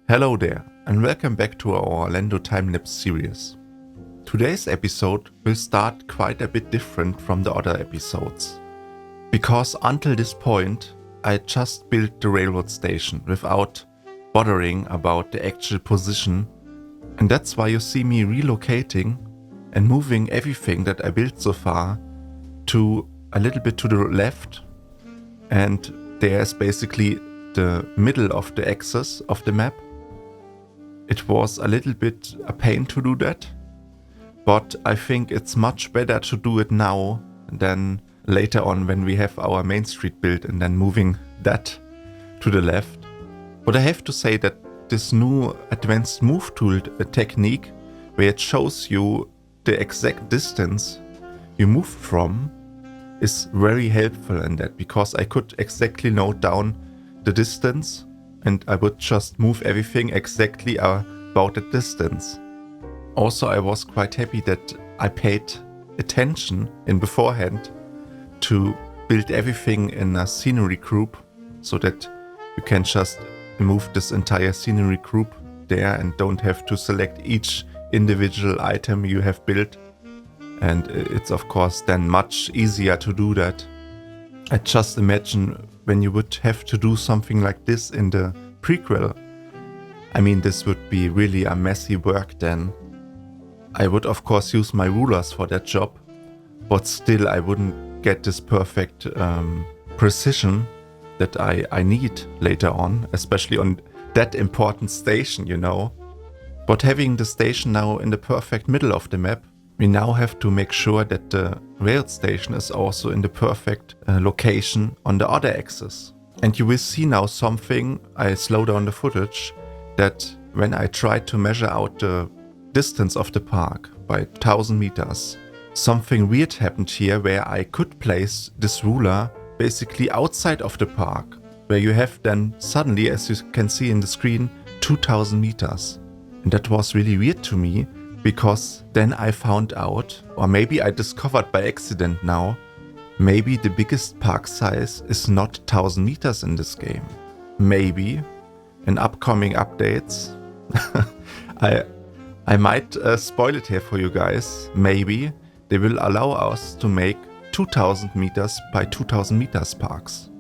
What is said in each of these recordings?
Hello there, and welcome back to our Orlando time-lapse series. Today's episode will start quite a bit different from the other episodes. Because until this point, I just built the railroad station without bothering about the actual position, and that's why you see me relocating and moving everything that I built so far to a little bit to the left, and there's basically the middle of the axis of the map. It was a little bit a pain to do that, but I think it's much better to do it now than later on when we have our main street built and then moving that to the left. But I have to say that this new advanced move tool technique, where it shows you the exact distance you move from, is very helpful in that, because I could exactly note down the distance and I would just move everything exactly about that distance. Also, I was quite happy that I paid attention in beforehand to build everything in a scenery group, so that you can just move this entire scenery group there and don't have to select each individual item you have built. And it's of course then much easier to do that. I just imagine when you would have to do something like this in the prequel. I mean, this would be really a messy work then. I would of course use my rulers for that job, but still I wouldn't get this perfect precision that I need later on, especially on that important station, you know. But having the station now in the perfect middle of the map, we now have to make sure that the rail station is also in the perfect location on the other axis. And you will see now something, I slow down the footage, that when I tried to measure out the distance of the park by 1000 meters, something weird happened here where I could place this ruler basically outside of the park, where you have then suddenly, as you can see in the screen, 2000 meters. And that was really weird to me, because then I found out, or maybe I discovered by accident now, maybe the biggest park size is not 1000 meters in this game. Maybe in upcoming updates, I might spoil it here for you guys, maybe they will allow us to make 2000 meters by 2000 meters parks.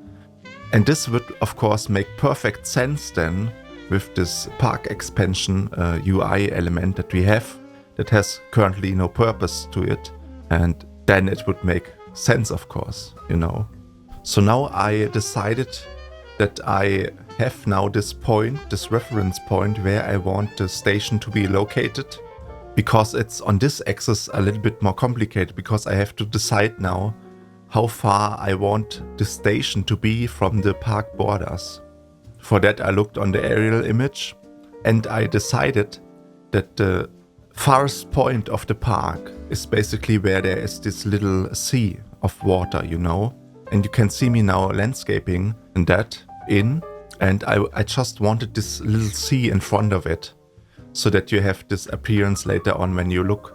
And this would of course make perfect sense then with this park expansion UI element that we have, that has currently no purpose to it, and then it would make sense, of course, you know. So now I decided that I have now this point, this reference point, where I want the station to be located, because it's on this axis a little bit more complicated, because I have to decide now how far I want the station to be from the park borders. For that I looked on the aerial image, and I decided that the farthest point of the park is basically where there is this little sea of water, you know. And you can see me now landscaping and that in, and I just wanted this little sea in front of it, so that you have this appearance later on when you look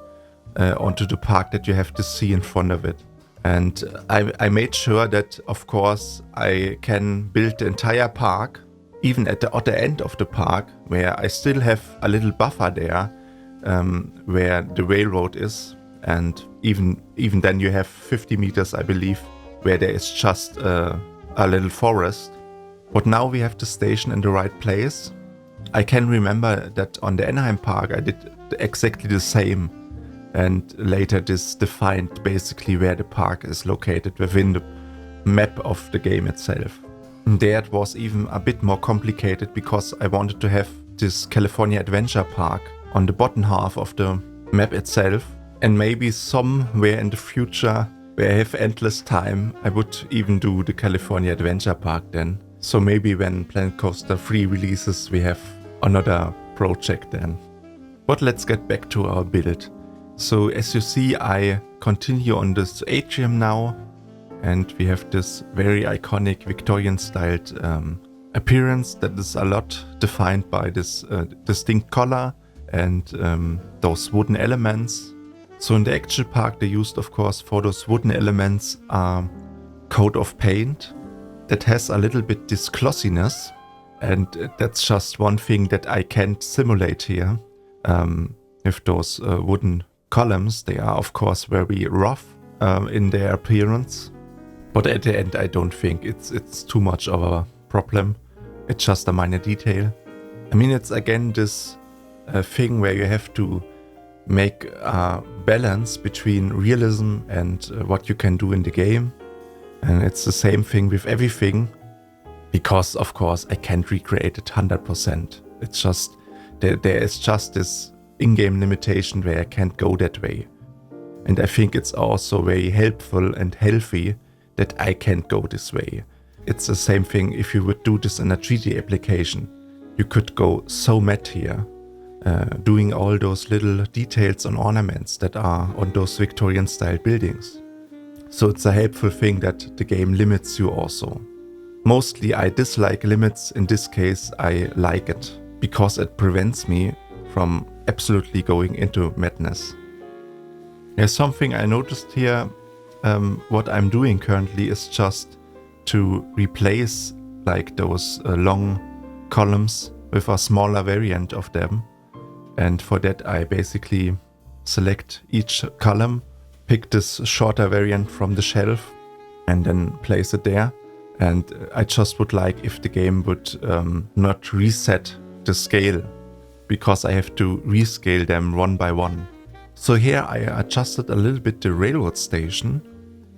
onto the park, that you have the sea in front of it. And I made sure that, of course, I can build the entire park, even at the other end of the park, where I still have a little buffer there, where the railroad is, and even then you have 50 meters, I believe, where there is just a little forest. But now we have the station in the right place. I can remember that on the Anaheim Park I did exactly the same, and later this defined basically where the park is located within the map of the game itself. And there it was even a bit more complicated, because I wanted to have this California Adventure Park on the bottom half of the map itself, and maybe somewhere in the future, where I have endless time, I would even do the California Adventure Park then. So maybe when Planet Coaster 3 releases, we have another project then. But let's get back to our build. So as you see, I continue on this atrium now, and we have this very iconic Victorian styled appearance that is a lot defined by this distinct color and those wooden elements. So in the actual park they used, of course, for those wooden elements a coat of paint that has a little bit this glossiness, And that's just one thing that I can't simulate here. With those wooden columns, they are of course very rough in their appearance. But at the end, I don't think it's too much of a problem. It's just a minor detail. I mean, it's again this thing where you have to make a balance between realism and what you can do in the game. And it's the same thing with everything, because of course I can't recreate it 100%. It's just, there is just this in-game limitation where I can't go that way. And I think it's also very helpful and healthy that I can't go this way. It's the same thing if you would do this in a 3D application. You could go so mad here, doing all those little details and ornaments that are on those Victorian style buildings. So it's a helpful thing that the game limits you also. Mostly I dislike limits. In this case I like it, because it prevents me from absolutely going into madness. There's something I noticed here. What I'm doing currently is just to replace like those long columns with a smaller variant of them. And for that I basically select each column, pick this shorter variant from the shelf and then place it there. And I just would like if the game would not reset the scale, because I have to rescale them one by one. So here I adjusted a little bit the railroad station,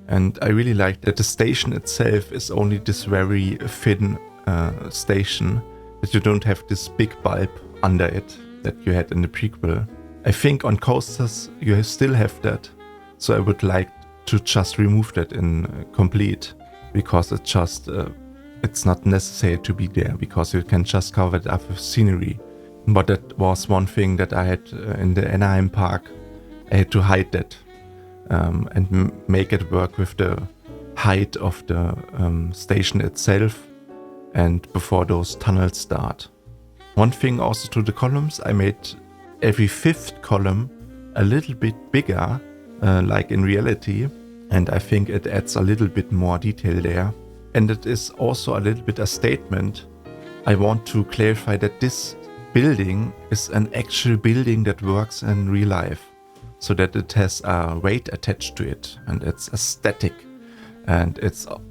and I really like that the station itself is only this very thin station, that you don't have this big bulb under it that you had in the prequel. I think on coasters you still have that, so I would like to just remove that in complete, because it's just it's not necessary to be there, because you can just cover it up with scenery. But that was one thing that I had in the Anaheim Park. I had to hide that and make it work with the height of the station itself and before those tunnels start. One thing also to the columns, I made every fifth column a little bit bigger, like in reality, and I think it adds a little bit more detail there. And it is also a little bit a statement. I want to clarify that this building is an actual building that works in real life, so that it has a weight attached to it, and it's aesthetic, and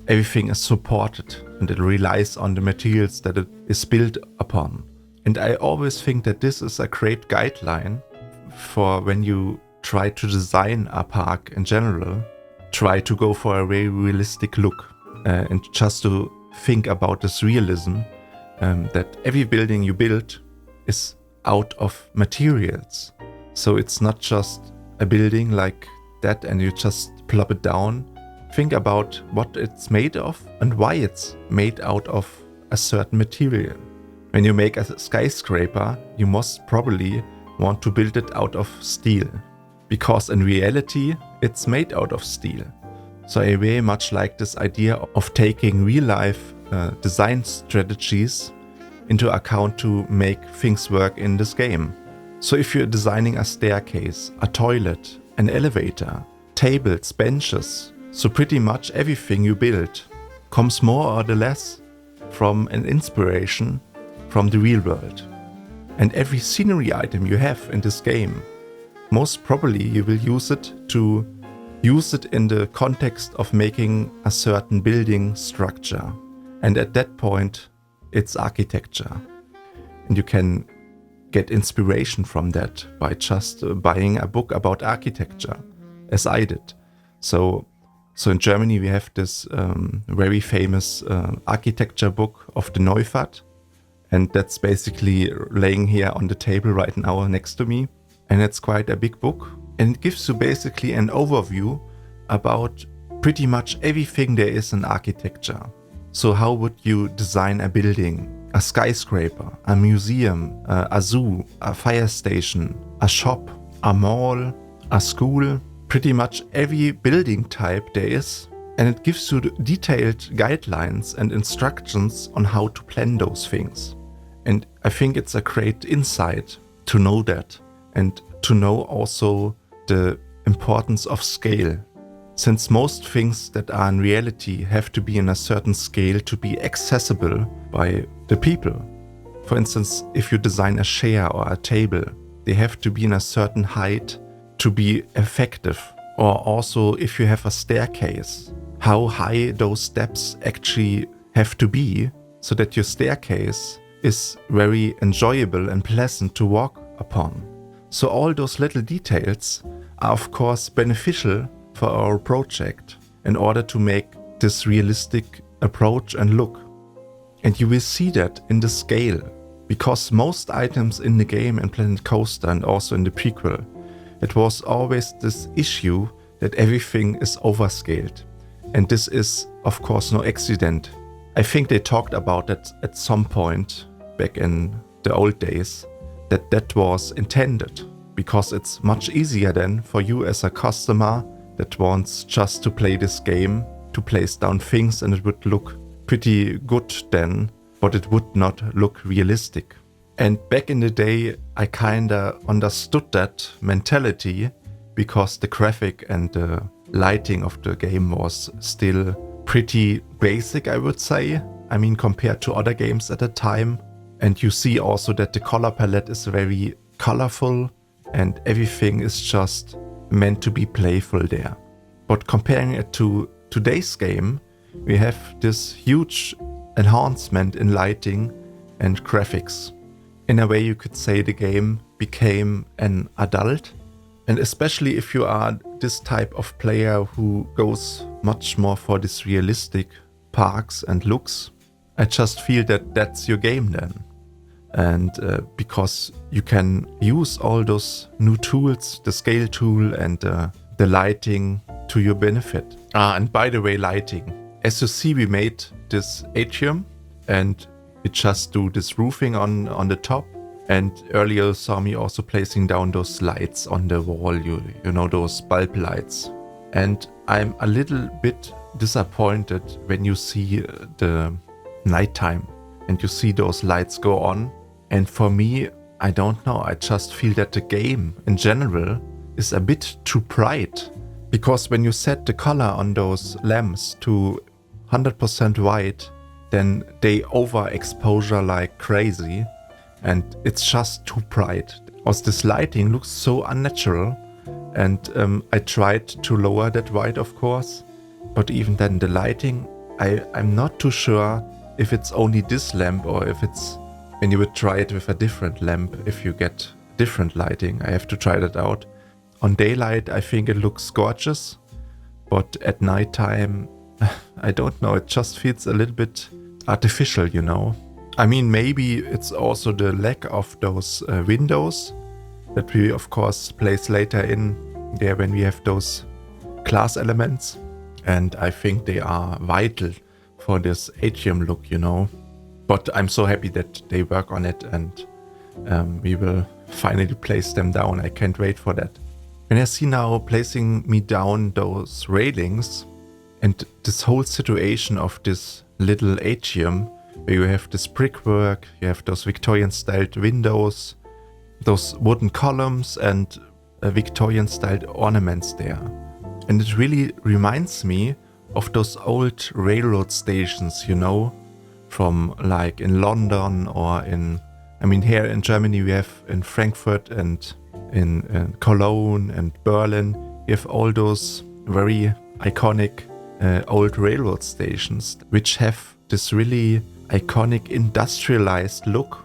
everything is supported, and it relies on the materials that it is built upon. And I always think that this is a great guideline for when you try to design a park in general. Try to go for a very realistic look, and just to think about this realism, that every building you build is out of materials. So it's not just a building like that and you just plop it down. Think about what it's made of and why it's made out of a certain material. When you make a skyscraper, you most probably want to build it out of steel, because in reality it's made out of steel. So I very much like this idea of taking real life design strategies into account to make things work in this game. So if you're designing a staircase, a toilet, an elevator, tables, benches, so pretty much everything you build comes more or less from an inspiration from the real world. And every scenery item you have in this game, most probably you will use it in the context of making a certain building structure. And at that point, it's architecture. And you can get inspiration from that by just buying a book about architecture, as I did. So in Germany we have this very famous architecture book of the Neufahrt, and that's basically laying here on the table right now next to me. And it's quite a big book, and it gives you basically an overview about pretty much everything there is in architecture. So how would you design a building, a skyscraper, a museum, a zoo, a fire station, a shop, a mall, a school, pretty much every building type there is. And it gives you detailed guidelines and instructions on how to plan those things. And I think it's a great insight to know that, and to know also the importance of scale. since most things that are in reality have to be in a certain scale to be accessible by the people. For instance, if you design a chair or a table, they have to be in a certain height to be effective. Or also if you have a staircase, how high those steps actually have to be so that your staircase is very enjoyable and pleasant to walk upon. So all those little details are of course beneficial for our project in order to make this realistic approach and look. And you will see that in the scale, because most items in the game and Planet Coaster and also in the prequel, it was always this issue that everything is overscaled. And this is of course no accident. I think they talked about it at some point back in the old days, that was intended, because it's much easier then for you as a customer that wants just to play this game to place down things, and it would look pretty good then, but it would not look realistic. And back in the day, I kinda understood that mentality because the graphic and the lighting of the game was still pretty basic, I would say. I mean, compared to other games at the time. And you see also that the color palette is very colorful and everything is just meant to be playful there. But comparing it to today's game, we have this huge enhancement in lighting and graphics. In a way, you could say the game became an adult. And especially if you are this type of player who goes much more for this realistic parks and looks, I just feel that that's your game then. And because you can use all those new tools, the scale tool and the lighting to your benefit. And by the way, lighting. As you see, we made this atrium and we just do this roofing on the top. And earlier you saw me also placing down those lights on the wall, you know, those bulb lights. And I'm a little bit disappointed when you see the nighttime and you see those lights go on. And for me, I don't know, I just feel that the game in general is a bit too bright. Because when you set the color on those lamps to 100% white, then they overexposure like crazy. And it's just too bright. Also, this lighting looks so unnatural. And I tried to lower that white, of course. But even then, the lighting, I'm not too sure if it's only this lamp or if it's when you would try it with a different lamp, if you get different lighting. I have to try that out. On daylight, I think it looks gorgeous. But at nighttime, I don't know, it just feels a little bit artificial, you know. I mean, maybe it's also the lack of those windows that we, of course, place later in there when we have those glass elements. And I think they are vital for this atrium look, you know. But I'm so happy that they work on it and we will finally place them down. I can't wait for that. When I see now placing me down those railings and this whole situation of this little atrium, where you have this brickwork, you have those Victorian-styled windows, those wooden columns and Victorian-styled ornaments there. And it really reminds me of those old railroad stations, you know, from like in London or here in Germany we have in Frankfurt and in Cologne and Berlin, you have all those very iconic old railroad stations, which have this really iconic industrialized look,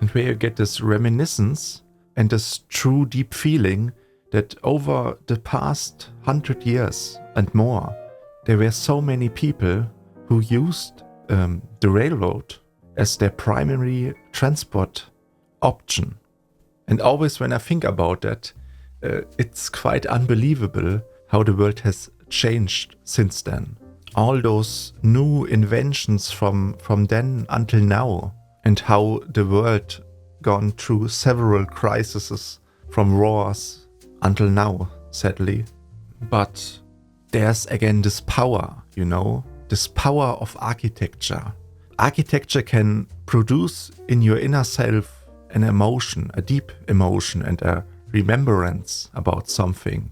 and where you get this reminiscence and this true deep feeling that over the past 100 years and more, there were so many people who used the railroad as their primary transport option. And always when I think about that, it's quite unbelievable how the world has changed since then. All those new inventions from then until now, and how the world gone through several crises from wars until now, sadly. But there's again this power, you know, this power of architecture. Architecture can produce in your inner self an emotion, a deep emotion and a remembrance about something.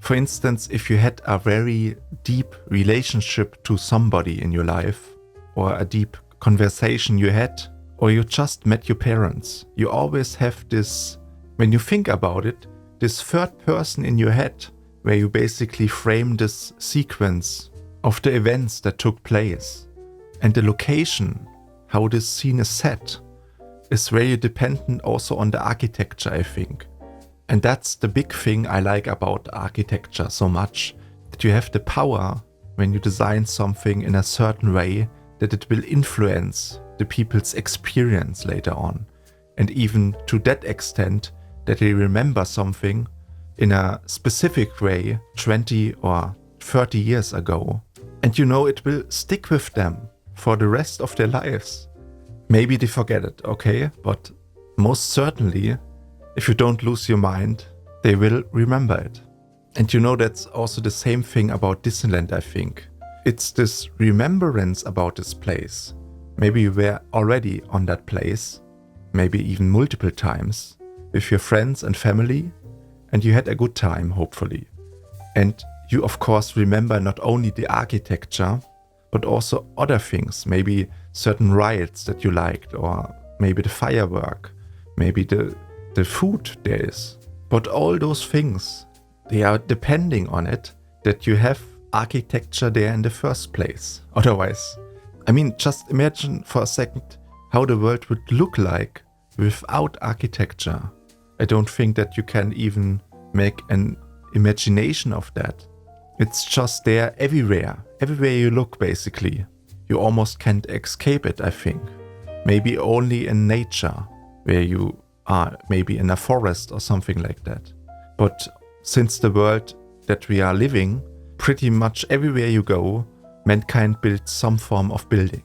For instance, if you had a very deep relationship to somebody in your life, or a deep conversation you had, or you just met your parents, you always have this, when you think about it, this third person in your head where you basically frame this sequence of the events that took place. And the location, how this scene is set, is very dependent also on the architecture, I think. And that's the big thing I like about architecture so much, that you have the power when you design something in a certain way that it will influence the people's experience later on. And even to that extent that they remember something in a specific way 20 or 30 years ago. And you know it will stick with them for the rest of their lives. Maybe they forget it, okay? But most certainly, if you don't lose your mind, they will remember it. And you know that's also the same thing about Disneyland, I think. It's this remembrance about this place. Maybe you were already on that place, maybe even multiple times, with your friends and family, and you had a good time, hopefully. And you of course remember not only the architecture, but also other things, maybe certain rides that you liked, or maybe the firework, maybe the food there is. But all those things, they are depending on it that you have architecture there in the first place. Otherwise, I mean, just imagine for a second how the world would look like without architecture. I don't think that you can even make an imagination of that. It's just there everywhere. Everywhere you look, basically. You almost can't escape it, I think. Maybe only in nature, where you are maybe in a forest or something like that. But since the world that we are living, pretty much everywhere you go, mankind builds some form of building.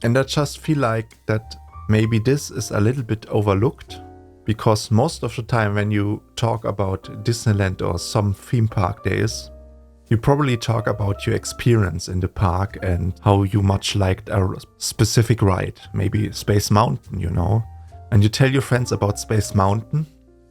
And I just feel like that maybe this is a little bit overlooked, because most of the time when you talk about Disneyland or some theme park days, you probably talk about your experience in the park and how you much liked a specific ride, maybe Space Mountain, you know. And you tell your friends about Space Mountain,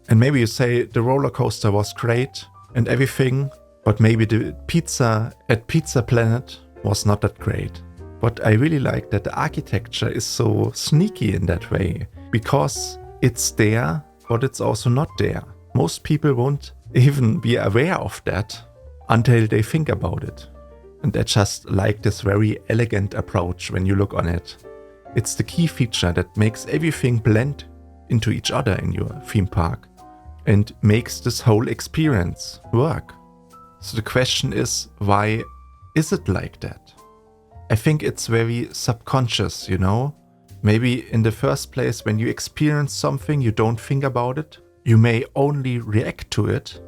and maybe you say the roller coaster was great and everything, but maybe the pizza at Pizza Planet was not that great. But I really like that the architecture is so sneaky in that way, because it's there, but it's also not there. Most people won't even be aware of that until they think about it. And I just like this very elegant approach when you look on it. It's the key feature that makes everything blend into each other in your theme park and makes this whole experience work. So the question is, why is it like that? I think it's very subconscious, you know? Maybe in the first place, when you experience something, you don't think about it. You may only react to it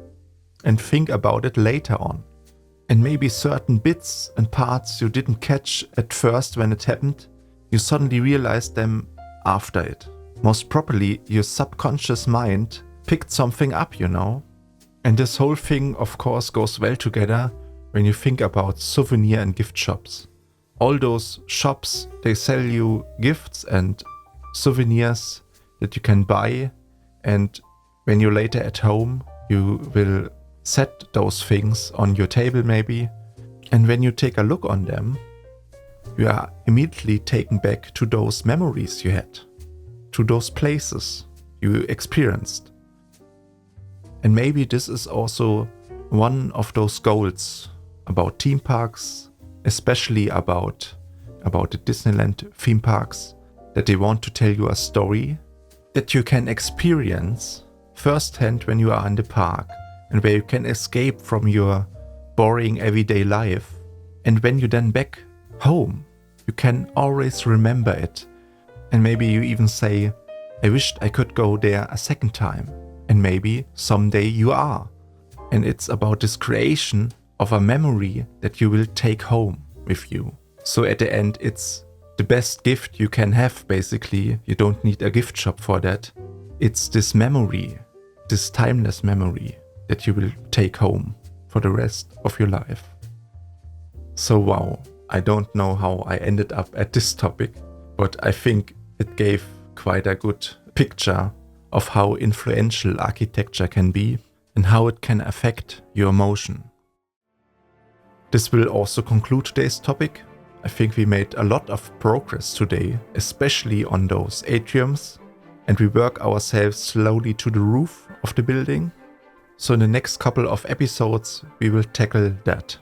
and think about it later on. And maybe certain bits and parts you didn't catch at first when it happened, you suddenly realized them after it. Most probably, your subconscious mind picked something up, you know? And this whole thing, of course, goes well together when you think about souvenir and gift shops. All those shops, they sell you gifts and souvenirs that you can buy, and when you're later at home, you will set those things on your table maybe, and when you take a look on them, you are immediately taken back to those memories you had, to those places you experienced. And maybe this is also one of those goals about theme parks, especially about the Disneyland theme parks, that they want to tell you a story that you can experience firsthand when you are in the park, and where you can escape from your boring everyday life. And when you then back home, you can always remember it. And maybe you even say, I wished I could go there a second time. And maybe someday you are. And it's about this creation of a memory that you will take home with you. So at the end, it's the best gift you can have, basically. You don't need a gift shop for that. It's this memory, this timeless memory that you will take home for the rest of your life. So wow, I don't know how I ended up at this topic, but I think it gave quite a good picture of how influential architecture can be. and how it can affect your emotion. This will also conclude today's topic. I think we made a lot of progress today, especially on those atriums, and we work ourselves slowly to the roof of the building. So in the next couple of episodes, we will tackle that.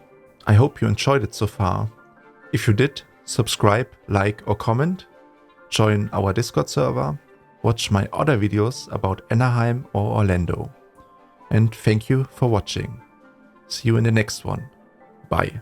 I hope you enjoyed it so far. If you did, subscribe, like or comment, join our Discord server, watch my other videos about Anaheim or Orlando. And thank you for watching. See you in the next one. Bye.